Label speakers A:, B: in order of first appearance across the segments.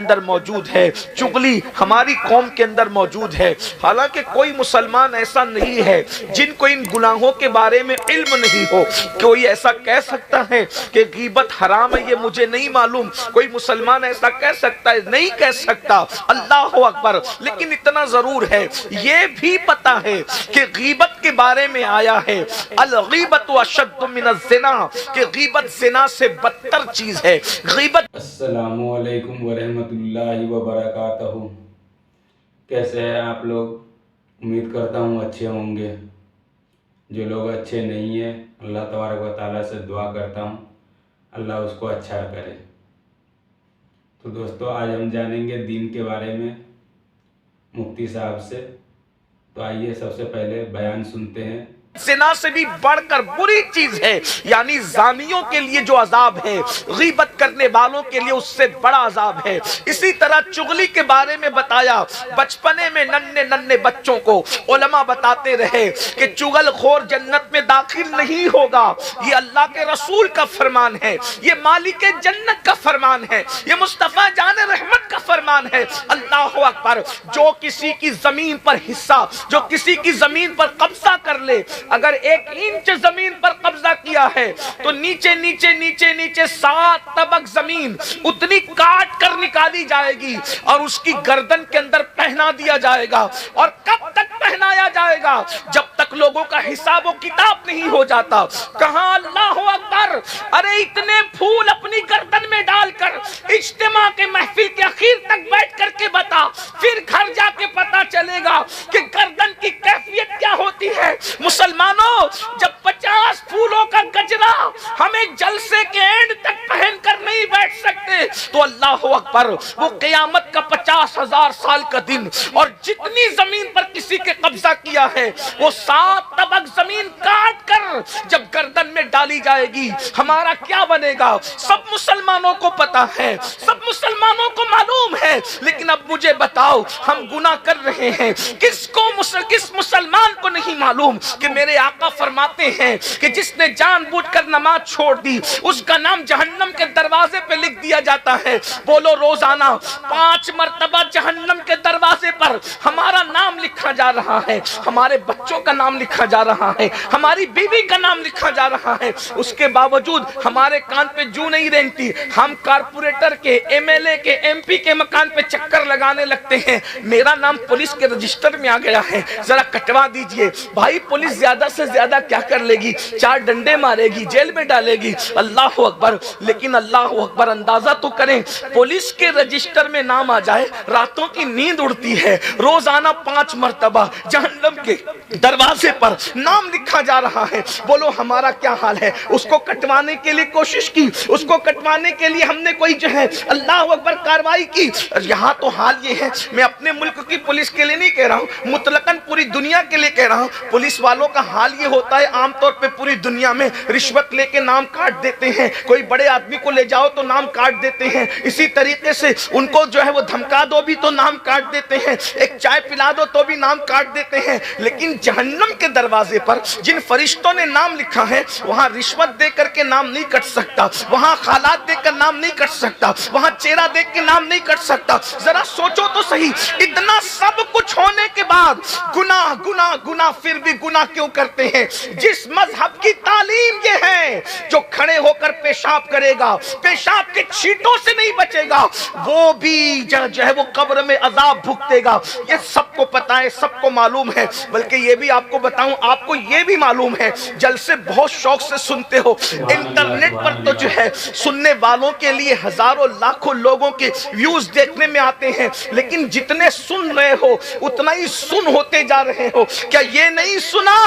A: اندر موجود ہے، چغلی ہماری قوم کے اندر موجود ہے۔ حالانکہ کوئی مسلمان ایسا نہیں ہے جن کو ان گناہوں کے بارے میں علم نہیں ہو۔ کوئی ایسا کہہ سکتا ہے کہ غیبت حرام ہے یہ مجھے نہیں معلوم؟ کوئی مسلمان ایسا کہہ سکتا ہے؟ نہیں کہہ سکتا۔ اللہ اکبر۔ لیکن اتنا ضرور ہے، یہ بھی پتا ہے کہ غیبت کے بارے میں آیا ہے الغیبت اشد من الزنا، کہ غیبت زنا سے بدتر چیز ہے۔ غیبت۔
B: السلام علیکم ورحمۃ اللہ وبرکاتہ۔ کیسے ہیں آپ لوگ؟ امید کرتا ہوں اچھے ہوں گے۔ جو لوگ اچھے نہیں ہیں اللہ تبارک و تعالیٰ سے دعا کرتا ہوں اللہ اس کو اچھا کرے۔ تو دوستو آج ہم جانیں گے دین کے بارے میں مفتی صاحب سے۔ تو آئیے سب سے پہلے بیان سنتے ہیں۔
A: زنا سے بھی بڑھ کر بری چیز ہے، یعنی زانیوں کے لیے جو عذاب ہے غیبت کرنے والوں کے لیے اس سے بڑا عذاب ہے۔ اسی طرح چغلی کے بارے میں بتایا، بچپنے میں ننھے ننھے بچوں کو علماء بتاتے رہے کہ چغل خور جنت میں داخل نہیں ہوگا۔ یہ اللہ کے رسول کا فرمان ہے، یہ مالک جنت کا فرمان ہے، یہ مصطفیٰ جان رحمت کا فرمان ہے۔ اللہ اکبر۔ جو کسی کی زمین پر حصہ، جو کسی کی زمین پر قبضہ کر لے، اگر 1 انچ زمین پر قبضہ کیا ہے تو نیچے نیچے نیچے نیچے 7 طبق زمین اتنی کاٹ کر نکالی جائے گی اور اس کی گردن کے اندر پہنا دیا جائے گا۔ اور کب تک پہنایا جائے گا؟ جب تک لوگوں کا حساب و کتاب نہیں ہو جاتا۔ کہاں اللہ اکبر۔ ارے اتنے پھول اپنی گردن میں ڈال کر اجتماع کے محفل کے اخیر تک بیٹھ کر کے بتا، پھر گھر جا کے پتا چلے گا کہ گردن کی کیفیت کیا ہوتی ہے۔ مسلمانوں، جب 50 پھولوں کا گجرا ہمیں جلسے کے اینڈ تک پہن کر نہیں بیٹھ سکتے تو اللہ اکبر، وہ قیامت کا 50,000 سال کا دن، اور جتنی زمین پر کسی کے قبضہ کیا ہے وہ 7 طبق زمین کاٹ کر جب گردن میں ڈالی جائے گی، ہمارا کیا بنے گا؟ سب مسلمانوں کو پتا ہے، سب مسلمانوں کو معلوم ہے۔ لیکن اب مجھے بتاؤ، ہم گناہ کر رہے ہیں، کس مسلمان کو نہیں معلوم کہ میرے آقا فرماتے ہیں کہ جس نے جان بوجھ کر نماز چھوڑ دی اس کا نام جہنم کے دروازے پہ لکھ دیا جاتا ہے۔ بولو، روزانہ 5 مرتبہ جہنم کے دروازے پر ہمارا نام لکھا جا رہا ہے، ہمارے بچوں کا نام لکھا جا رہا ہے، ہماری بیوی کا نام لکھا جا رہا ہے۔ اس کے باوجود ہمارے کان پہ جو نہیں رینگتی، ہم کارپوریٹر کے، MLA کے، MP کے مکان پہ چکر لگانے لگتے ہیں۔ میرا نام پولیس کے رجسٹر میں آ گیا ہے، ذرا کٹوا دیجئے۔ بھائی پولیس زیادہ سے زیادہ کیا کر لے گی؟ 4 ڈنڈے مارے گی، جیل میں ڈالے گی۔ اللہ اکبر۔ لیکن اللہ اکبر، اندازہ تو کریں، پولیس کے رجسٹر میں نام آ جائے، راتوں کی نیند اڑتی ہے، روزانہ 5 مرتبہ جہنم کے دروازے پر نام لکھا جا رہا ہے۔ بولو ہمارا کیا حال ہے؟ اس کو کٹوانے کے لیے کوشش کی، اس کو کٹوانے کے لیے ہم نے کوئی جو ہے اللہ اکبر کاروائی کی۔ یہاں تو حال یہ ہے، میں اپنے ملک کی پولیس کے لیے نہیں کہہ رہا ہوں، مطلقاً پوری دنیا کے لیے کہہ رہا ہوں۔ پولیس والوں کا حال یہ ہوتا ہے عام طور پہ پوری دنیا میں، رشوت لے کے نام کاٹ دیتے ہیں، کوئی بڑے آدمی کو لے جاؤ تو نام کاٹ دیتے ہیں، اسی طریقے سے ان کو جو ہے وہ دھمکا دو بھی تو نام کاٹ دیتے ہیں، ایک چائے پلا دو تو بھی نام کاٹ دیتے ہیں۔ لیکن جہنم کے دروازے پر جن فرشتوں نے نام لکھا ہے وہاں رشوت دے کر کے نام نہیں کٹ سکتا، وہاں خالات دے کر نام نہیں کٹ سکتا، وہاں چہرہ دیکھ کے نام نہیں کٹ سکتا۔ ذرا سوچو تو صحیح، اتنا سب کچھ ہونے کے بعد گناہ گناہ گناہ پھر بھی گناہ کیوں کرتے ہیں؟ جس مذہب کی تعلیم یہ ہے جو کھڑے ہو کر پیشاب کرے گا، پیشاب کے چھینٹوں سے نہیں بچے گا، وہ بھی جو ہے وہ قبر میں عذاب بھگتے گا۔ یہ سب کو پتا ہے، سب کو معلوم ہے۔ بلکہ یہ بھی آپ کو بتاؤں، آپ کو یہ بھی معلوم ہے، جلسے بہت شوق سے سنتے ہو، انٹرنیٹ پر تو جو ہے سننے والوں کے لیے ہزاروں لاکھوں لوگوں کے ویوز دیکھنے میں آتے ہیں، لیکن جتنے سن رہے ہو اتنا ہی سن ہوتے جا رہے ہو۔ کیا یہ نہیں سنا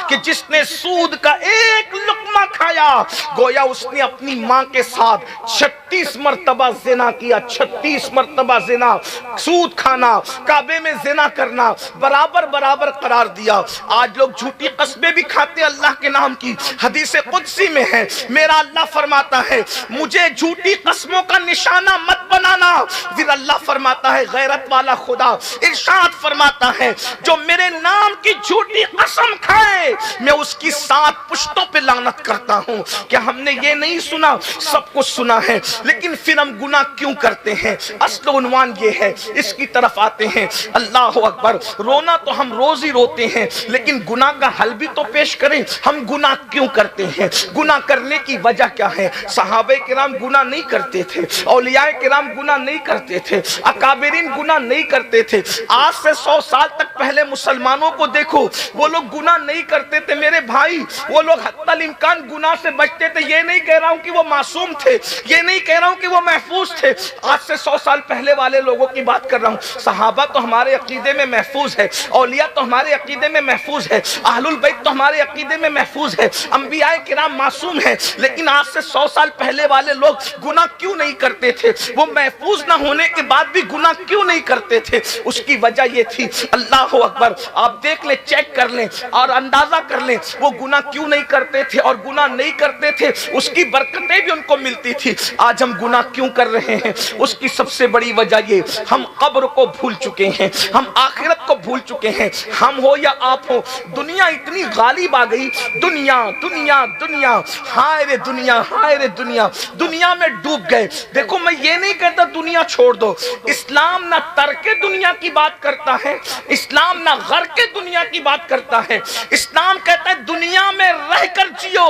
A: کہ جس نے سود کا 1 لقمہ کھایا گویا اس نے اپنی ماں کے ساتھ 36 مرتبہ زنا کیا؟ 36 مرتبہ زنا، سود کھانا، کعبے میں زنا کرنا برابر برابر قرار دیا۔ آج لوگ جھوٹی قسمیں بھی کھاتے اللہ کے نام کی، حدیث قدسی میں ہے، میرا اللہ فرماتا ہے مجھے جھوٹی قسموں کا نشانہ مت بنانا۔ پھر اللہ فرماتا ہے غیرت والا خدا ارشاد فرماتا ہے جو میرے نام کی جھوٹی قسم کھائے میں اس کی 7 پشتوں پہ لعنت کرتا ہوں۔ کیا ہم نے یہ نہیں سنا؟ سب کچھ سنا ہے۔ لیکن پھر ہم گناہ کیوں کرتے ہیں؟ اصل عنوان یہ ہے، اس کی طرف آتے ہیں۔ اللہ اکبر، رونا تو ہم روز ہی روتے ہیں، لیکن گناہ کا حل بھی تو پیش کریں۔ ہم گناہ کیوں کرتے ہیں؟ گناہ کرنے کی وجہ کیا ہے؟ صحابہ کرام گناہ نہیں کرتے تھے، اولیاء کرام گناہ نہیں کرتے تھے، اکابرین گناہ نہیں کرتے تھے۔ آج سے 100 سال تک پہلے مسلمانوں کو دیکھو، وہ لوگ گناہ نہیں کرتے تھے میرے بھائی، وہ لوگ حتی الامکان گناہ سے بچتے تھے۔ یہ نہیں کہہ رہا ہوں کہ وہ معصوم تھے، یہ نہیں کہہ رہا ہوں کہ وہ محفوظ تھے، آج سے 100 سال پہلے والے لوگوں کی بات کر رہا ہوں۔ صحابہ تو ہمارے عقیدے میں محفوظ ہے، اولیاء تو ہمارے عقیدے میں محفوظ ہے، اہل البیت تو ہمارے عقیدے میں محفوظ ہے، انبیاء کرام معصوم ہیں، لیکن آج سے 100 سال پہلے والے لوگ گناہ کیوں نہیں کرتے تھے؟ وہ محفوظ نہ ہونے کے بعد بھی گناہ کیوں نہیں کرتے تھے؟ اس کی وجہ یہ تھی، اللہ اکبر، آپ دیکھ لیں، چیک کر لیں اور اندازہ کر لیں، وہ گناہ کیوں نہیں کرتے تھے اور گناہ نہیں کرتے تھے، اس کی برکتیں بھی ان کو ملتی تھی۔ آج ہم گناہ کیوں کر رہے ہیں؟ اس کی سب سے بڑی وجہ یہ، ہم قبر کو بھول چکے ہیں، ہم آخرت کو بھول چکے ہیں۔ ہم ہو یا آپ ہو، دنیا اتنی غالب آ گئی، دنیا دنیا دنیا، ہائے رے دنیا، ہائے رے دنیا، دنیا میں ڈوب گئے۔ دیکھو میں یہ نہیں کہتا دنیا چھوڑ دو، اسلام نہ ترک دنیا کی بات کرتا ہے، اسلام نہ غرق دنیا کی بات کرتا ہے، اسلام کہتا ہے دنیا میں رہ کر جیو،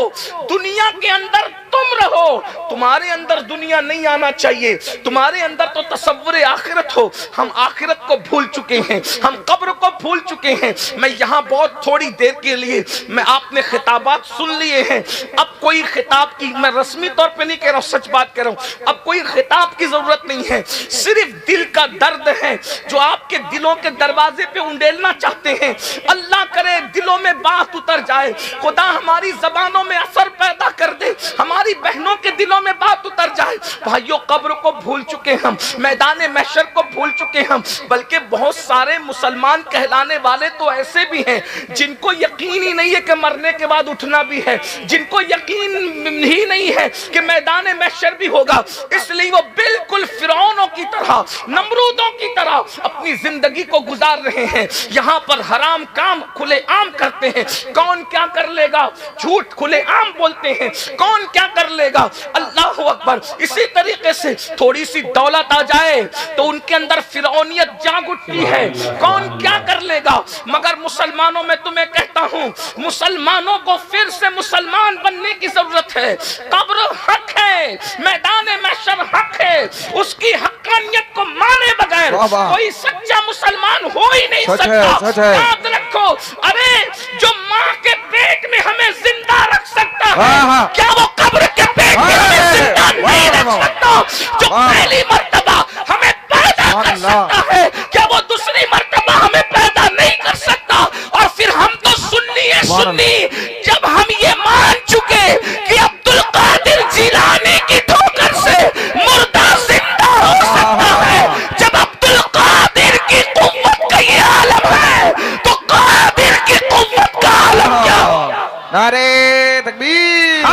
A: دنیا کے اندر تم رہو، تمہارے اندر دنیا نہیں آنا چاہیے، تمہارے اندر تو تصور آخرت ہو۔ ہم آخرت کو بھول چکے ہیں، ہم قبر کو بھول چکے ہیں۔ میں یہاں بہت تھوڑی دیر کے لیے، میں آپ نے خطابات سن لیے ہیں، اب کوئی خطاب کی، میں رسمی طور پہ نہیں کہہ رہا ہوں، سچ بات کہہ رہا ہوں، اب کوئی خطاب کی ضرورت نہیں ہے، صرف دل کا درد ہے جو آپ کے دلوں کے دروازے پہ انڈیلنا چاہتے ہیں۔ اللہ کرے دلوں میں بات اتر جائے، خدا ہماری زبانوں میں اثر پیدا کر دے، ہماری بہنوں کے دلوں میں بات اتر جائے۔ بھائیو، قبر کو بھول چکے ہم، میدان محشر کو بھول چکے ہم، بلکہ بہت سارے مسلمان کہلانے والے تو ایسے بھی ہیں جن کو یقین ہی نہیں ہے کہ مرنے کے بعد اٹھنا بھی ہے، جن کو یقین ہی نہیں ہے کہ میدان محشر بھی ہوگا، اس لیے وہ بالکل فرعونوں کی طرح، نمرودوں کی طرح اپنی زندگی کو گزار رہے ہیں۔ یہاں پر حرام کام کھلے عام کرتے ہیں، کون کیا کر لے گا، جھوٹ کھلے عام بولتے ہیں، کون کیا کر لے گا، اللہ اکبر۔ اسی طریقے سے تھوڑی سی دولت آ جائے تو ان کے اندر فرعونیت جاگ اٹھتی ہے، کون کیا کر لے گا۔ مگر مسلمانوں میں تمہیں کہتا ہوں، مسلمانوں کو پھر سے مسلمان بننے کی ضرورت ہے۔ قبر حق ہے، میدان محشر حق ہے، اس کی حقانیت کو مانے بغیر کوئی سچا مسلمان ہو ہی نہیں سکتا۔ یاد رکھو، ارے جو ماں کے پیٹ میں ہمیں زندہ رکھ سکتا ہے، کیا وہ قبر کے پیٹ میں ہمیں زندہ نہیں رکھ سکتا؟ جو پہلی مرتبہ ہمیں پیدا کر سکتا ہے، کیا وہ دوسری مرتبہ ہمیں پیدا نہیں کر سکتا؟ اور پھر ہم تو سنی ہے، سنی، جب ہم یہ مان چکے کہ عبدالقادر جیلانی کی ٹھوکر سے مردہ زندہ ہو سکتا ہے، جب عبدالقادر کی قوت کا یہ عالم ہے تو قادر کی قوت کا عالم کیا ہوگا؟
C: نعرہ تکبیر،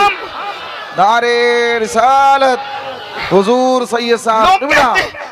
C: نعرہ رسالت، حضور سید صاحب۔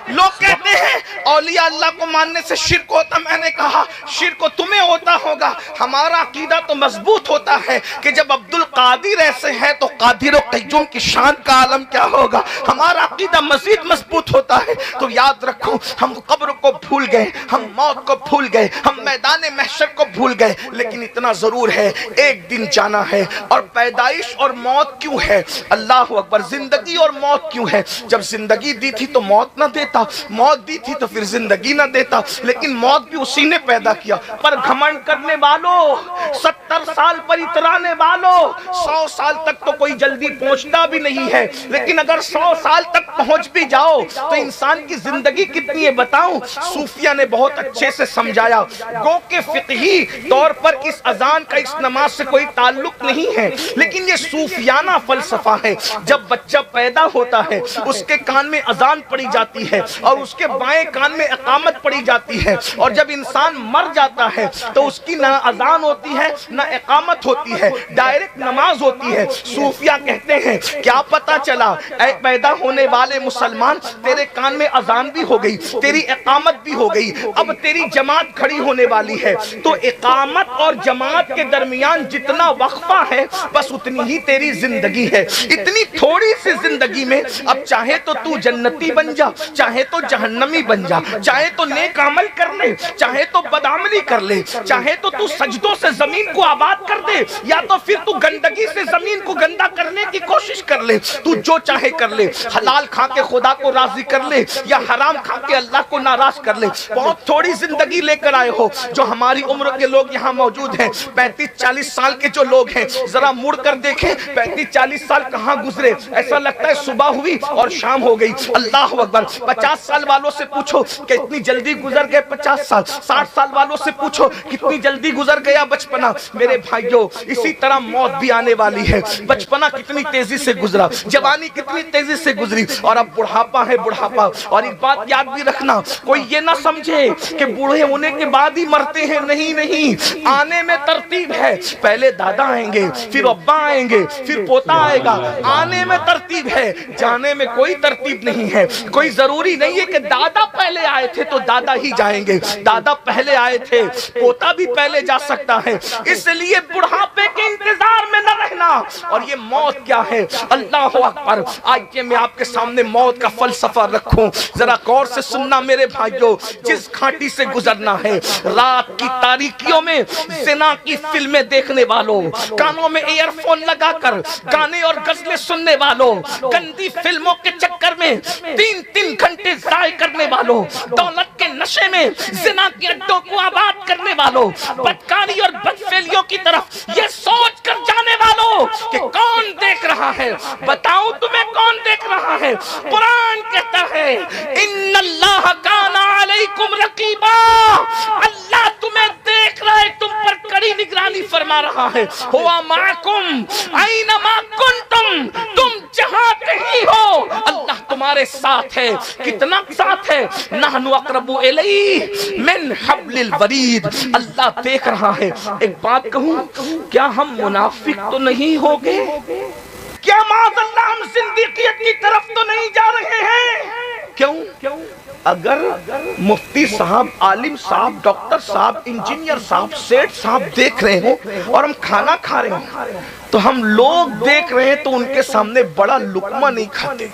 A: لوگ کہتے ہیں اولیاء اللہ کو ماننے سے شرک ہوتا، میں نے کہا شرک تمہیں ہوتا ہوگا، ہمارا عقیدہ تو مضبوط ہوتا ہے کہ جب عبدالقادر ایسے ہے تو قادر و قیوم کی شان کا عالم کیا ہوگا، ہمارا عقیدہ مزید مضبوط ہوتا ہے۔ تو یاد رکھو، ہم قبر کو بھول گئے، ہم موت کو بھول گئے، ہم میدان محشر کو بھول گئے، لیکن اتنا ضرور ہے ایک دن جانا ہے۔ اور پیدائش اور موت کیوں ہے؟ اللہ اکبر۔ زندگی اور موت کیوں ہے؟ جب زندگی دی تھی تو موت نہ دیتا، موت دی تھی تو پھر زندگی نہ دیتا، لیکن موت بھی اسی نے پیدا کیا۔ پر گھمنڈ کرنے والوں، 70 سال پر اترانے والوں، 100 سال تک تو کوئی جلدی پہنچتا بھی نہیں ہے، لیکن اگر 100 سال تک پہنچ بھی جاؤ تو انسان کی زندگی کتنی ہے بتاؤں؟ صوفیہ نے بہت اچھے سے سمجھایا، گو کہ فقہی طور پر اس اذان کا اس نماز سے کوئی تعلق نہیں ہے، لیکن یہ صوفیانہ فلسفہ ہے۔ جب بچہ پیدا ہوتا ہے اس کے کان میں اذان پڑی جاتی ہے اور اس کے بائیں کان میں اقامت پڑھی جاتی ہے، اور جب انسان مر جاتا ہے تو اس کی نہ اذان ہوتی ہے نہ اقامت ہوتی ہے، ڈائریکٹ نماز ہوتی ہے۔ صوفیہ کہتے ہیں کیا پتا چلا اے پیدا ہونے والے مسلمان، تیرے کان میں اذان بھی ہو گئی، تیری اقامت بھی ہو گئی، اب تیری جماعت کھڑی ہونے والی ہے۔ تو اقامت اور جماعت کے درمیان جتنا وقفہ ہے بس اتنی ہی تیری زندگی ہے۔ اتنی تھوڑی سی زندگی میں اب چاہے تو تو جنتی بن جا، چاہے تو جہنمی بن جا، چاہے تو نیک عمل کر لے، چاہے تو بدعملی کر لے، چاہے تو تو سجدوں سے زمین کو آباد کر دے، یا تو پھر تو گندگی سے زمین کو گندا کرنے کی کوشش کر لے، تو جو چاہے کر لے، حلال کھا کے خدا کو راضی کر لے یا حرام کھا کے اللہ کو ناراض کر لے۔ بہت تھوڑی زندگی لے کر آئے ہو۔ جو ہماری عمر کے لوگ یہاں موجود ہیں، 35-40 سال کے جو لوگ ہیں، ذرا مڑ کر دیکھیں 35-40 سال کہاں گزرے، ایسا لگتا ہے صبح ہوئی اور شام ہو گئی۔ اللہ اکبر۔ 50 سال والوں سے پوچھو کہ اتنی جلدی گزر گئے 50 سال، 60 سال والوں سے پوچھو کتنی جلدی گزر گیا بچپنا۔ میرے بھائیوں، اسی طرح موت بھی آنے والی ہے۔ بچپنا کتنی تیزی سے گزرا، جوانی کتنی تیزی سے گزری، اور اب بڑھاپا ہے بڑھاپا۔ اور ایک بات یاد بھی رکھنا، کوئی یہ نہ سمجھے کہ بوڑھے ہونے کے بعد ہی مرتے ہیں، نہیں نہیں، آنے میں ترتیب ہے۔ پہلے دادا آئیں گے، پھر ابا آئیں گے، پھر پوتا آئے گا، آنے میں ترتیب ہے، جانے میں کوئی ترتیب نہیں ہے۔ کوئی ضروری نہیں ہے کہ دادا پہلے آئے تھے تو دادا ہی جائیں گے، دادا پہلے آئے تھے پوتا بھی پہلے جا سکتا ہے۔ اس لیے بڑھاپے کے انتظار میں نہ رہنا۔ اور یہ موت کیا ہے؟ اللہ اکبر۔ آئیے میں آپ کے سامنے موت کا فلسفہ رکھوں، ذرا غور سے سننا میرے بھائیوں۔ جس گھاٹی سے گزرنا ہے، رات کی تاریکیوں میں زنا کی فلمیں دیکھنے والوں، کانوں میں ایئر فون لگا کر گانے اور غزلیں سننے والوں، گندی فلموں کے چکر میں 3-3 گھنٹے ضائع کرنے والوں، دولت کے نشے میں زنا کے اڈوں کو آباد کرنے والوں، بدکاری اور بدفعلیوں کی طرف یہ سوچ کر جانے والوں کہ کون دیکھ رہا ہے۔ بتاؤں تمہیں کون دیکھ رہا ہے؟ قرآن کہتا ہے ان اللہ کان علیکم رقیبا، اللہ تمہیں دیکھ رہا ہے، تم پر کڑی نگرانی فرما رہا ہے۔ ہوا معکم اینما کنتم، تم جہاں کہیں ہو اللہ تمہارے ساتھ ہے۔ کتنا ساتھ ہے؟ نحن اقرب الیہ من حبل الورید، اللہ دیکھ رہا ہے۔ ایک بات کہوں، کیا ہم منافق تو نہیں ہو گے؟ کیا معاذ اللہ ہم زندیقیت کی طرف تو نہیں جا رہے ہیں؟ کیوں؟ اگر مفتی صاحب، عالم صاحب، ڈاکٹر صاحب، انجینئر صاحب، سیٹ صاحب دیکھ رہے ہوں اور ہم کھانا کھا رہے ہیں تو ہم لوگ دیکھ رہے ہیں تو ان کے سامنے بڑا لقمہ نہیں کھاتے۔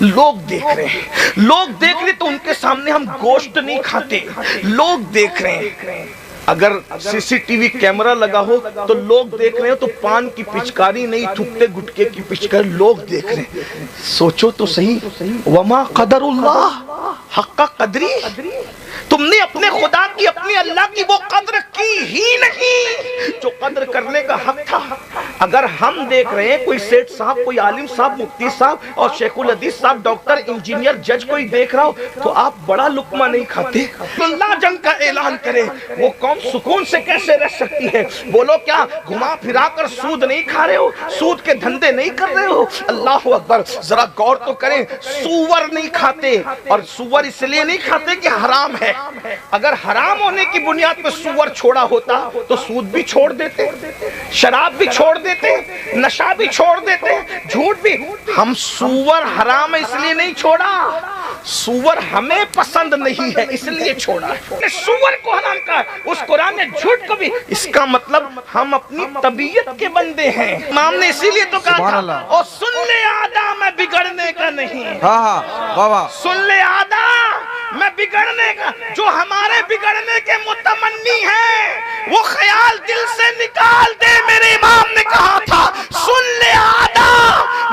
A: لوگ دیکھ رہے ہیں، لوگ دیکھ رہے تو ان کے سامنے ہم گوشت نہیں کھاتے۔ لوگ دیکھ رہے ہیں، اگر CCTV کیمرہ لگا ہو تو لوگ دیکھ رہے ہو تو پان کی پچکاری نہیں، تھکتے گٹکے کی پچکاری، لوگ دیکھ رہے ہیں۔ سوچو تو صحیح، وما قدر اللہ حق قدری، تم نے اپنے خدا کی، اپنی اللہ کی وہ قدر کی ہی نہیں جو قدر کرنے کا حق تھا۔ اگر ہم دیکھ رہے ہیں، کوئی سیٹ صاحب، کوئی عالم صاحب، مفتی صاحب اور شیخ الحدیث صاحب، ڈاکٹر، انجینئر، جج کوئی دیکھ رہا ہو تو آپ بڑا لقمہ نہیں کھاتے؟ اللہ جنگ کا اعلان کرے، وہ قوم سکون سے کیسے رہ سکتی ہے؟ بولو کیا گھما پھرا کر سود نہیں کھا رہے ہو؟ سود کے دھندے نہیں کر رہے ہو؟ اللہ اکبر۔ ذرا غور تو کریں، سور نہیں کھاتے، اور سور اس لیے نہیں کھاتے کہ حرام ہے۔ اگر حرام ہونے کی بنیاد پہ سور چھوڑا ہوتا تو سود بھی چھوڑ دیتے، شراب بھی چھوڑ دیتے، نشہ بھی چھوڑ دیتے، جھوٹ بھی۔ ہم سور حرام ہے اس لیے نہیں چھوڑا، سور ہمیں پسند نہیں ہے اس لیے چھوڑا ہے۔ سور کو حرام کہا، اس قرآن نے جھوٹ کو بھی۔ اس کا مطلب ہم اپنی طبیعت کے بندے ہیں۔ امام نے اسی لیے تو کہا تھا، اور سن لے آدھا میں بگڑنے کا نہیں، سن لے آدھا میں بگڑنے کا، جو ہمارے بگڑنے کے متمنی ہیں وہ خیال دل سے نکال دے۔ میرے امام نے کہا تھا سن لے آدھا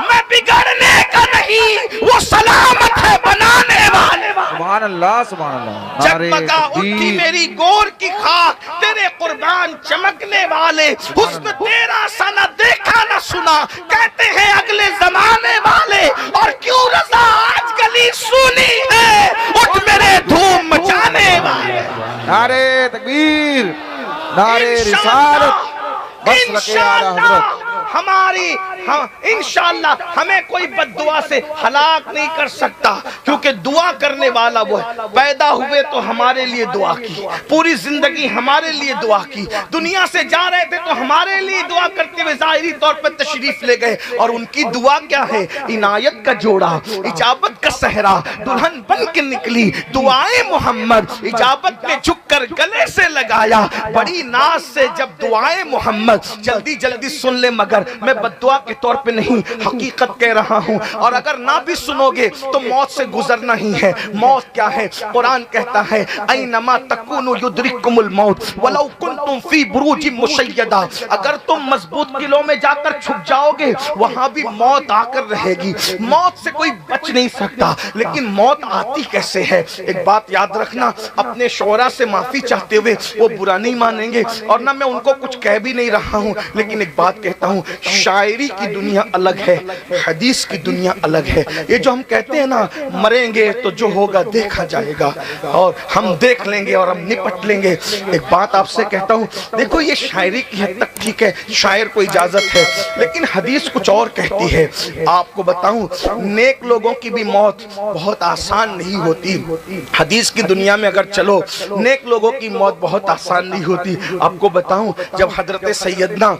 A: میں بگڑنے کا نہیں، وہ سلامت ہے بنانے والے۔
C: سبحان اللہ، سبحان اللہ۔
A: جگمگا اٹھی میری گور کی خاک، تیرے قربان چمکنے والے، حسن تیرا سا نہ دیکھا نہ سنا، کہتے ہیں اگلے زمانے والے، اور کیوں رضا آج گلی سنی ہے، اٹھ میرے دھوم مچانے والے۔
C: نعرے تکبیر، نعرے رسالت، بس لکے آلہ حضرت۔
A: ہماری ہاں انشاءاللہ ہمیں کوئی بد دعا سے ہلاک نہیں کر سکتا، کیونکہ دعا کرنے والا وہ ہے۔ پیدا ہوئے تو ہمارے لیے دعا کی، پوری زندگی ہمارے لیے دعا کی، دنیا سے جا رہے تھے تو ہمارے لیے دعا کرتے ہوئے ظاہری طور پر تشریف لے گئے، اور ان کی دعا کیا ہے؟ عنایت کا جوڑا، اجابت کا صحرا، دلہن بن کے نکلی، دعائیں محمد، اجابت نے جھک کر گلے سے لگایا، بڑی ناز سے جب دعائیں محمد، جلدی جلدی سن لے مگر میں بددعا کے طور پہ نہیں، حقیقت کہہ رہا ہوں، اور اگر نہ بھی سنو گے تو موت سے گزرنا ہی ہے۔ موت کیا ہے؟ قرآن کہتا ہے اینما تکونوا یدرککم الموت ولو کنتم فی بروج مشیدہ، اگر تم مضبوط قلعوں میں جا کر چھپ جاؤ گے وہاں بھی موت آ کر رہے گی، موت سے کوئی بچ نہیں سکتا، لیکن موت آتی کیسے ہے؟ ایک بات یاد رکھنا، اپنے شعراء سے معافی چاہتے ہوئے وہ برا نہیں مانیں گے، اور نہ میں ان کو کچھ کہہ بھی نہیں رہا ہوں، لیکن ایک بات کہتا ہوں، شاعری کی دنیا الگ ہے، حدیث کی دنیا الگ ہے۔ یہ جو ہم کہتے ہیں نا مریں گے تو جو ہوگا دیکھا جائے گا، اور ہم دیکھ لیں گے اور ہم نپٹ لیں گے، ایک بات آپ سے کہتا ہوں، دیکھو یہ شاعری کی حد تک ٹھیک ہے، شاعر کو اجازت ہے، لیکن حدیث کچھ اور کہتی ہے۔ آپ کو بتاؤں نیک لوگوں کی بھی موت بہت آسان نہیں ہوتی، حدیث کی دنیا میں اگر چلو نیک لوگوں کی موت بہت آسان نہیں ہوتی۔ آپ کو بتاؤں جب حضرت سیدنا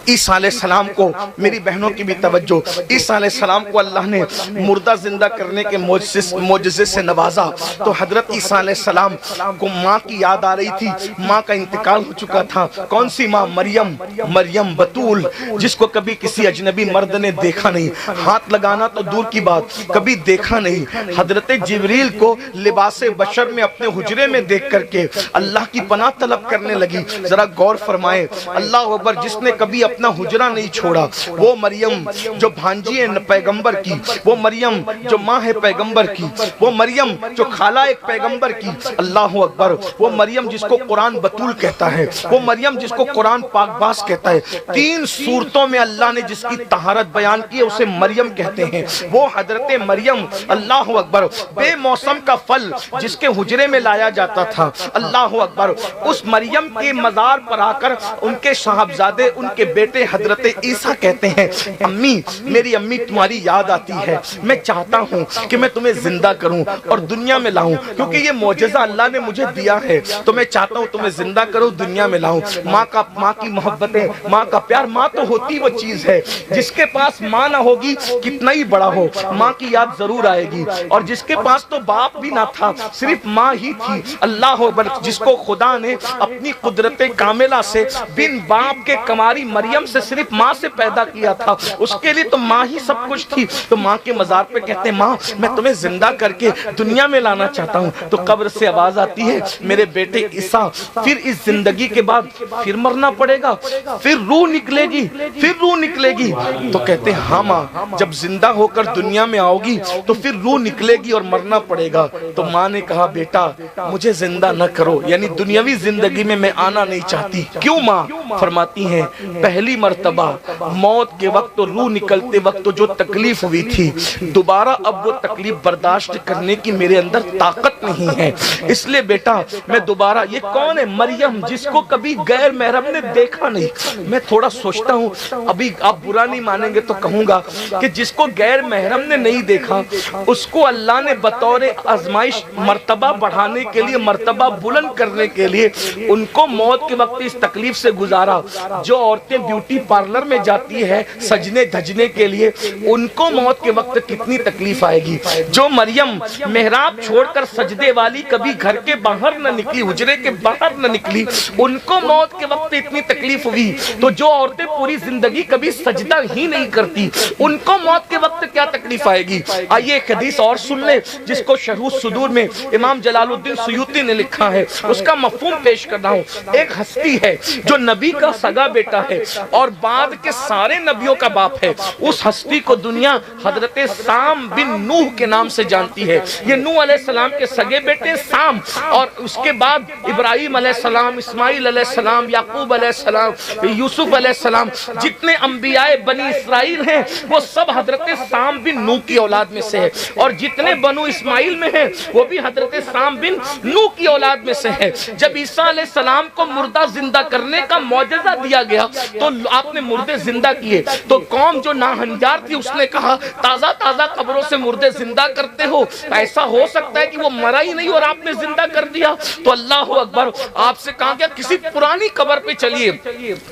A: عیسیٰ علیہ السلام کو، میری بہنوں کی بھی توجہ، عیسیٰ علیہ السلام کو اللہ نے مردہ زندہ کرنے کے معجزے سے نوازا، تو حضرت عیسیٰ علیہ السلام کو ماں کی یاد آ رہی تھی، ماں کا انتقال ہو چکا تھا۔ کون سی ماں؟ مریم بطول، جس کو کبھی کسی اجنبی مرد نے دیکھا نہیں، ہاتھ لگانا تو دور کی بات، کبھی دیکھا نہیں۔ حضرت جبریل کو لباس بشر میں اپنے حجرے میں دیکھ کر کے اللہ کی پناہ طلب کرنے لگی۔ ذرا غور فرمائے، اللہ اکبر، جس نے کبھی اپنا حجرہ نہیں چھوڑا، وہ مریم جو بھانجی ہے پیغمبر کی، وہ مریم جو ماں ہے پیغمبر کی، وہ مریم جو خالہ ایک پیغمبر کی، اللہ اکبر، وہ مریم جس کو قرآن بطول کہتا ہے، وہ مریم جس کو قرآن پاک باز کہتا ہے، 3 صورتوں میں اللہ نے جس کی طہارت بیان کی ہے اسے مریم کہتے ہیں، وہ حضرت مریم، اللہ اکبر، بے موسم کا پھل جس کے حجرے میں لایا جاتا تھا، اللہ اکبر، اس مریم کے مزار پر آ کر ان کے صاحبزادے، ان کے بیٹے حضرت عیسیٰ کہتے ہیں امی، میری امی تمہاری یاد آتی ہے، میں چاہتا ہوں کہ میں تمہیں زندہ کروں اور دنیا میں لاؤں، کیونکہ یہ معجزہ اللہ نے مجھے دیا ہے، تو میں چاہتا ہوں تمہیں زندہ کروں، دنیا میں لاؤں۔ ماں کی محبتیں، ماں کا پیار، ماں تو ہوتی وہ چیز ہے جس کے پاس ماں نہ ہوگی کتنا ہی بڑا ہو ماں کی یاد ضرور آئے گی، اور جس کے پاس تو باپ بھی نہ تھا صرف ماں ہی تھی، اللہ اکبر، جس کو خدا نے اپنی قدرت کاملہ سے بن باپ کے کماری مریم سے صرف ماں سے پیدا کیا تھا، اس کے لیے تو ماں ہی سب کچھ تھی، تو ماں کے مزار پہ کہتے ہیں ماں میں تمہیں زندہ کر کے دنیا میں لانا چاہتا ہوں، تو قبر سے آواز آتی ہے میرے بیٹے عیسیٰ پھر اس زندگی کے بعد پھر مرنا پڑے گا، پھر روح نکلے گی، پھر روح نکلے گی، تو کہتے ہیں ہاں ماں جب زندہ ہو کر دنیا میں آؤ گی تو پھر روح نکلے گی اور مرنا پڑے گا، تو ماں نے کہا بیٹا مجھے زندہ نہ کرو، یعنی دنیاوی زندگی میں آنا نہیں چاہتی۔ کیوں ماں؟ فرماتی ہیں پہلی مرتبہ موت کے وقت تو روح نکلتے وقت تو جو تکلیف ہوئی تھی دوبارہ اب وہ تکلیف برداشت کرنے کی میرے اندر طاقت نہیں ہے، اس لیے بیٹا میں دوبارہ، یہ کون ہے؟ مریم جس کو کبھی غیر محرم نے دیکھا نہیں، میں تھوڑا سوچتا ہوں، ابھی آپ برا نہیں مانیں گے تو کہوں گا کہ جس کو غیر محرم نے نہیں دیکھا اس کو اللہ نے بطور آزمائش مرتبہ بڑھانے کے لیے، مرتبہ بلند کرنے کے لیے ان کو موت کے وقت اس تکلیف سے گزارا۔ جو عورتیں بیوٹی پارلر میں جاتی ہے سجنے دھجنے کے لیے، ان کو موت کے وقت کتنی تکلیف آئے گی۔ جو مریم محراب چھوڑ کر سجدے والی کبھی گھر کے باہر نہ نکلی، حجرے کے باہر نہ نکلی، ان کو موت کے وقت اتنی تکلیف ہوئی، تو جو عورتیں پوری زندگی کبھی سجدہ ہی نہیں کرتی ان کو موت کے وقت کیا تکلیف آئے گی۔ آئیے ایک حدیث اور سن لیں جس کو شرح الصدور میں امام جلال الدین سیوطی نے لکھا ہے، اس کا مفہوم پیش کر رہا ہوں۔ ایک ہستی ہے جو نبی کا سگا بیٹا ہے اور بعد کے سارے نبیوں کا باپ ہے، اس ہستی کو دنیا حضرت سام بن نوح کے نام سے جانتی ہے۔ یہ نوح علیہ السلام کے سگے بیٹے سام، اور اس کے بعد ابراہیم علیہ السلام، اسماعیل علیہ السلام، یعقوب علیہ السلام، یوسف علیہ السلام، جتنے انبیاء بنی اسرائیل ہیں وہ سب حضرت سام بن نوح کی اولاد میں سے ہے، اور جتنے بنو اسماعیل میں ہیں وہ بھی حضرت سام بن نوح کی اولاد میں سے ہے۔ جب عیسیٰ علیہ السلام کو مردہ زندہ کرنے کا معجزہ دیا گیا تو تو آپ نے مردے زندہ کیے. تو قوم جو ناہنجار تھی اس نے کہا تازہ تازہ قبروں سے مردے زندہ کرتے ہو, ایسا ہو سکتا ہے کہ وہ مرا ہی نہیں اور آپ نے زندہ کر دیا. تو اللہ اکبر, آپ سے کہا گیا کسی پرانی قبر پہ چلیے.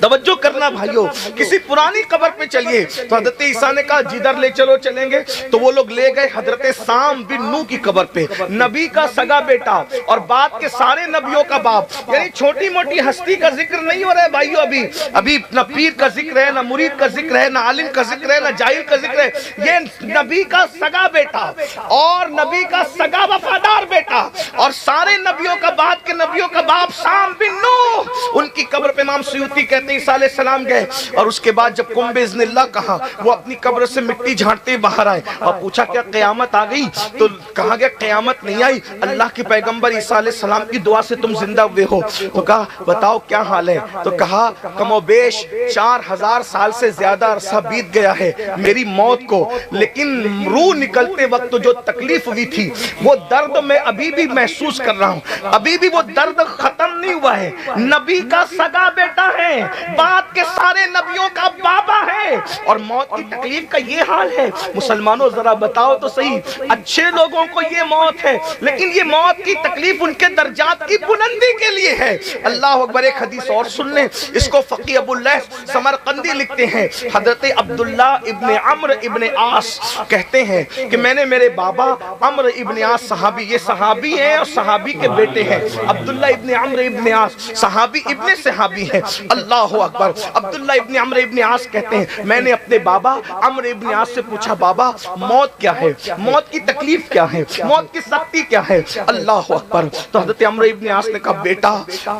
A: توجہ کرنا بھائیو, کسی پرانی قبر پہ چلیے. تو حضرت عیسیٰ نے کہا جدھر لے چلو چلیں گے. تو وہ لوگ لے گئے حضرت سام بن نوح کی قبر پہ, نبی کا سگا بیٹا اور بعد کے سارے نبیوں کا باپ. یعنی چھوٹی موٹی ہستی کا ذکر نہیں ہو رہا ہے بھائیو, ابھی نہ پیر کا ذکر ہے, نہ مرید کا ذکر ہے, نہ عالم کا ذکر ہے, نہ جاہل کا ذکر ہے. یہ نبی کا سگا بیٹا اور نبی کا سگا وفادار بیٹا اور سارے نبیوں کا بعد کے نبیوں کا باپ سام بن نوح, ان کی قبر پہ امام سیوطی کہتے ہیں عیسیٰ علیہ السلام گئے اور اس کے بعد جب قم باذن اللہ کہا, وہ اپنی قبر سے مٹی جھاڑتے باہر آئے اور پوچھا کیا قیامت آ گئی؟ تو کہا گیا قیامت نہیں آئی, اللہ کے پیغمبر عیسیٰ علیہ السلام کی دعا سے تم زندہ ہوئے ہو. تو کہا بتاؤ کیا حال ہے؟ تو کہا کم و بیش 4000 سال سے زیادہ عرصہ بیت گیا ہے میری موت کو, لیکن روح نکلتے وقت جو تکلیف ہوئی تھی وہ درد میں ابھی بھی محسوس کر رہا ہوں, ابھی بھی وہ درد ختم نہیں ہوا ہے. نبی کا سگا بیٹا ہے, بعد کے سارے نبیوں کا بابا ہے اور موت کی تکلیف کا یہ حال ہے. مسلمانوں ذرا بتاؤ تو صحیح, اچھے لوگوں کو یہ موت ہے لیکن یہ موت کی تکلیف ان کے درجات کی بلندی کے لیے ہے. اللہ اکبر, ایک حدیث اور سن لیں, اس کو فقی ابو اللیث سمرقندی لکھتے ہیں. حضرت عبداللہ ابن عمرو ابن عاص کہتے ہیں کہ میں نے میرے بابا عمرو ابن عاص صحابی, یہ صحابی ہیں اور صحابی کے بیٹے ہیں, عبداللہ ابن عمرو ابن عاص صحابی ابن صحابی ہیں. اللہ اکبر, عبداللہ ابن عمرو ابن عاص کہتے ہیں میں نے اپنے بابا عمرو ابن عاص سے پوچھا بابا موت کیا ہے, موت کی تکلیف کیا ہے, موت کی سختی کیا ہے؟ اللہ اکبر. تو حضرت عمرو ابن عاص نے کہا بیٹا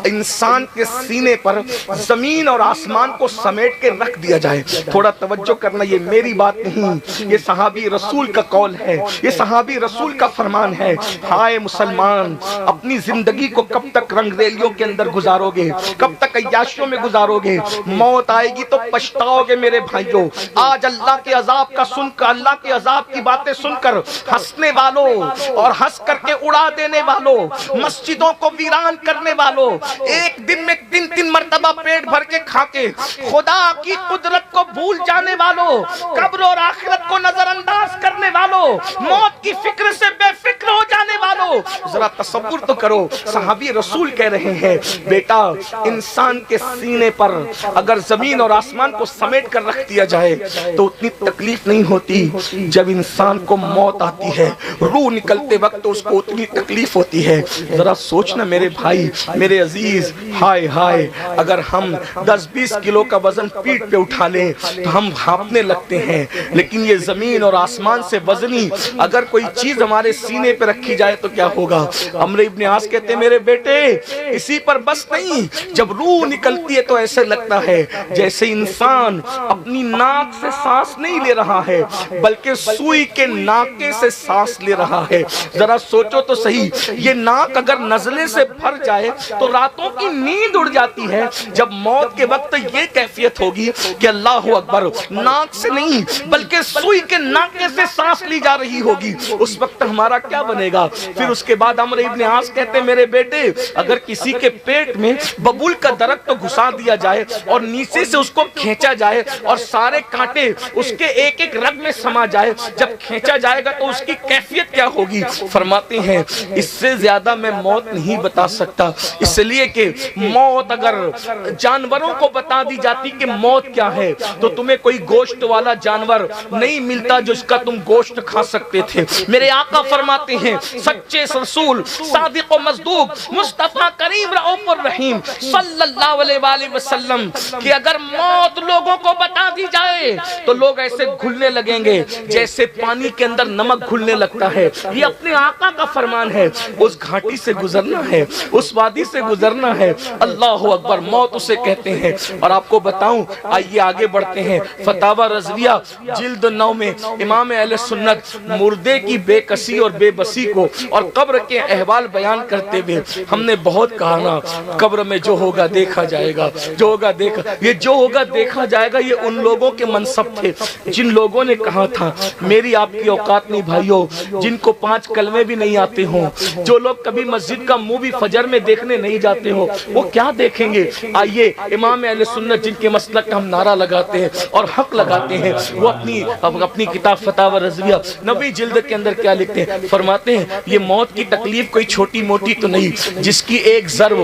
A: انسان کے سینے پر زمین اور آسمان کو سمیٹ کے رکھ دیا جائے. تھوڑا توجہ کرنا, یہ میری بات نہیں, یہ صحابی رسول کا قول ہے, یہ صحابی رسول کا فرمان ہے. ہائے مسلمان, اپنی زندگی کو کب تک رنگ ریلیوں کے اندر گزارو گے, کب تک عیاشیوں میں گزارو گے؟ موت آئے گی تو پچھتاؤ گے میرے بھائیوں. آج اللہ کے عذاب کا سن کر, اللہ کے عذاب کی باتیں سن کر ہنسنے والوں اور ہنس کر کے اڑا دینے والوں, مسجدوں کو ویران کرنے والوں, ایک دن میں 3 مرتبہ پیٹ بھر کے کھا کے خدا کی قدرت کو بھول جانے والوں, قبر اور آخرت کو نظر انداز کرنے والوں, موت کی فکر سے بے فکر ہو جانے والوں, ذرا تصور تو کرو. صحابی رسول کہہ رہے ہیں بیٹا انسان کے سینے پر اگر زمین اور آسمان کو سمیٹ کر رکھ دیا جائے تو اتنی تکلیف نہیں ہوتی, جب انسان کو موت آتی ہے روح نکلتے وقت تو اس کو اتنی تکلیف ہوتی ہے. ذرا سوچنا میرے بھائی, میرے عزیز, ہائے ہائے, اگر ہم 10-20 کلو کا وزن پیٹ پہ اٹھا لیں تو ہم ہانپنے لگتے ہیں, لیکن یہ زمین اور آسمان سے وزنی اگر کوئی چیز ہمارے سینے پہ رکھی جائے تو کیا ہوگا؟ عمرو ابن عاص کہتے ہیں میرے بیٹے اسی پر بس نہیں, جب روح نکلتی ہے تو ایسے لگتا ہے جیسے انسان اپنی ناک سے سانس نہیں لے رہا ہے بلکہ سوئی کے ناکے سے سانس لے رہا ہے. ذرا سوچو تو صحیح, یہ ناک اگر نزلے سے بھر جائے تو راتوں کی نیند اڑ جاتی ہے, جب موت کے وقت یہ کیفیت ہوگی کہ اللہ اکبر ناک سے نہیں بلکہ سوئی کے ناکے سے سانس لی جا رہی ہوگی, اس وقت ہمارا کیا بنے گا؟ پھر اس کے بعد عمرو ابن عاص کہتے ہیں میرے بیٹے اگر کسی کے پیٹ میں ببول کا درخت تو گھسا دیا جائے اور نیچے سے اس کو کھینچا جائے اور سارے کانٹے اس کے ایک ایک رگ میں سما جائے, جب کھینچا جائے گا تو اس کی کیفیت کیا ہوگی؟ فرماتے ہیں اس سے زیادہ میں موت نہیں بتا سکتا, اس لیے کہ موت اگر جانوروں کو بتا دی جاتی کہ موت کیا ہے تو تمہیں کوئی گوشت والا جانور نہیں ملتا جو اس کا تم گوشت کھا سکتے تھے. میرے آقا فرماتے ہیں سچے رسول صادق و مصدوق مصطفیٰ کریم رؤوف الرحیم صلی اللہ علیہ وآلہ وسلم کہ اگر موت لوگوں کو بتا دی جائے تو لوگ ایسے گھلنے لگیں گے جیسے پانی کے اندر نمک گھلنے لگتا ہے. یہ اپنے آقا کا فرمان ہے, اس گھاٹی سے گزرنا ہے, اس وادی سے گزرنا ہے. اللہ اکبر, موت اسے کہتے ہیں. اور آپ کو بتاؤں, آئیے آگے بڑھتے ہیں. فتاوی رضویہ جلد 9 میں امام اہل سنت مردے کی بے کسی اور بے بسی کو اور قبر کے احوال بیان کرتے ہوئے ہم نے بہت کہا نا, قبر میں جو ہوگا دیکھا جائے گا, جو ہوگا دیکھا, یہ جو ہوگا دیکھا جائے گا, یہ ان لوگوں کے منصب تھے جن لوگوں نے کہا تھا میری آپ کی اوقات نہیں بھائیوں, جن کو 5 کلمے بھی نہیں آتے ہوں, جو لوگ کبھی مسجد کا منہ بھی فجر میں دیکھنے نہیں جاتے ہو, وہ کیا دیکھیں گے؟ آئیے امام اہل سنت سنت جن کے مسلک کا ہم نعرہ لگاتے ہیں اور حق لگاتے ہیں، وہ اپنی کتاب فتاوی رضویہ 9ویں جلد کے اندر کیا لکھتے ہیں؟ فرماتے ہیں یہ موت کی تکلیف کوئی چھوٹی موٹی تو نہیں، جس کی ایک ضرب،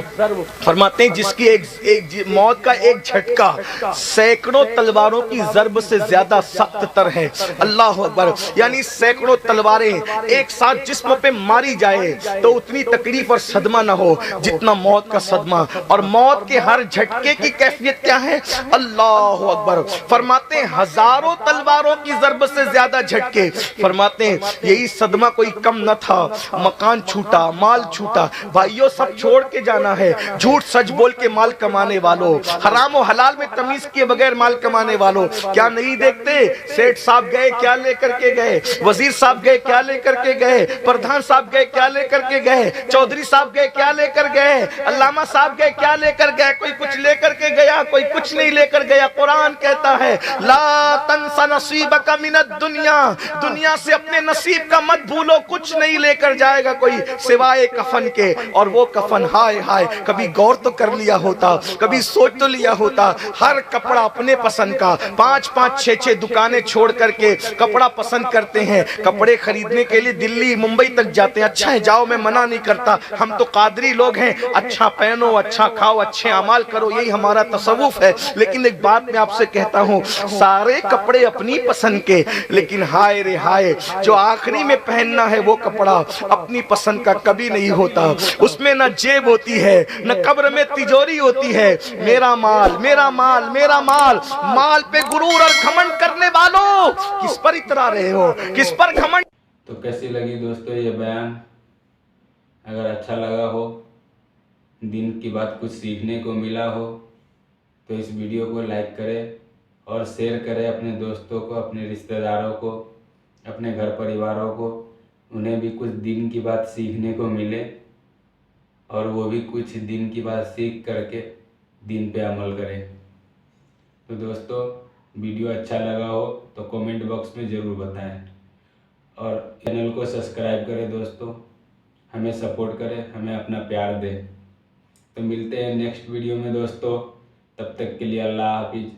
A: فرماتے ہیں جس کی موت کا ایک جھٹکا سینکڑوں تلواروں کی ضرب سے زیادہ سخت تر ہے۔ اللہ اکبر، یعنی سینکڑوں تلواریں ایک ساتھ جسم پہ ماری جائے تو اتنی تکلیف اور صدمہ نہ ہو جتنا موت کا صدمہ، اور موت کے ہر جھٹکے کی کیفیت کیا ہے؟ اللہ اکبر، فرماتے ہیں ہزاروں تلواروں کی ضرب سے زیادہ جھٹکے، فرماتے ہیں یہی صدمہ کوئی کم نہ تھا، مکان چھوٹا، مال چھوٹا، بھائیوں سب چھوڑ کے جانا ہے، جھوٹ سچ بول کے مال کمانے والوں، حرام و حلال میں تمیز کیے بغیر مال کمانے والوں، کیا نہیں دیکھتے سیٹھ صاحب گئے کیا لے کر کے گئے، وزیر صاحب گئے کیا لے کر کے گئے، پردھان صاحب گئے کیا لے کر کے گئے، چودھری صاحب گئے کیا لے کر گئے، علامہ صاحب گئے کیا لے کر گئے، کوئی کچھ لے کر کے گیا، کوئی کچھ نہیں لے کر گیا۔ قرآن کہتا ہے لا تنس نصیبک من الدنیا، دنیا سے اپنے نصیب کا مت بھولو، کچھ نہیں لے کر جائے گا کوئی سوائے کفن کے، اور وہ کفن ہائے ہائے کبھی غور تو کر لیا ہوتا، کبھی سوچ تو لیا ہوتا، ہر کپڑا اپنے پسند کا، 5-5 6 دکانیں چھوڑ کر کے کپڑا پسند کرتے ہیں، کپڑے خریدنے کے لیے دلی ممبئی تک جاتے ہیں، اچھا ہے جاؤ میں منع نہیں کرتا، ہم تو قادری لوگ ہیں، اچھا پہنو، اچھا کھاؤ، اچھے اعمال کرو، یہی ہمارا تصوف ہے، لیکن ایک بات میں آپ سے کہتا ہوں سارے کپڑے اپنی پسند کے، لیکن ہائے رے ہائے جو آخری میں پہننا ہے وہ کپڑا اپنی پسند کا کبھی نہیں ہوتا، اس میں نہ جیب ہوتی ہے نہ قبر میں تجوری ہوتی ہے، میرا مال میرا مال میرا مال، مال پہ غرور اور گھمنڈ کرنے والوں کس پر اترا رہے ہو، کس پر گھمنڈ۔
B: تو کیسی لگی دوستو یہ بیان؟ اگر اچھا لگا ہو، دین کی بات کچھ سیکھنے کو ملا ہو تو اس ویڈیو کو لائک کرے اور شیئر کرے اپنے دوستوں کو، اپنے رشتہ داروں کو، اپنے گھر پریواروں کو، انہیں بھی کچھ دین کی بات سیکھنے کو ملے اور وہ بھی کچھ دین کی بات سیکھ کر کے دین پہ عمل کرے۔ تو دوستو ویڈیو اچھا لگا ہو تو کومنٹ باکس میں ضرور بتائیں اور چینل کو سبسکرائب کریں دوستو، ہمیں سپورٹ کریں، ہمیں اپنا پیار دیں۔ تو ملتے ہیں نیکسٹ ویڈیو میں دوستو، تب تک کے لیے اللہ حافظ۔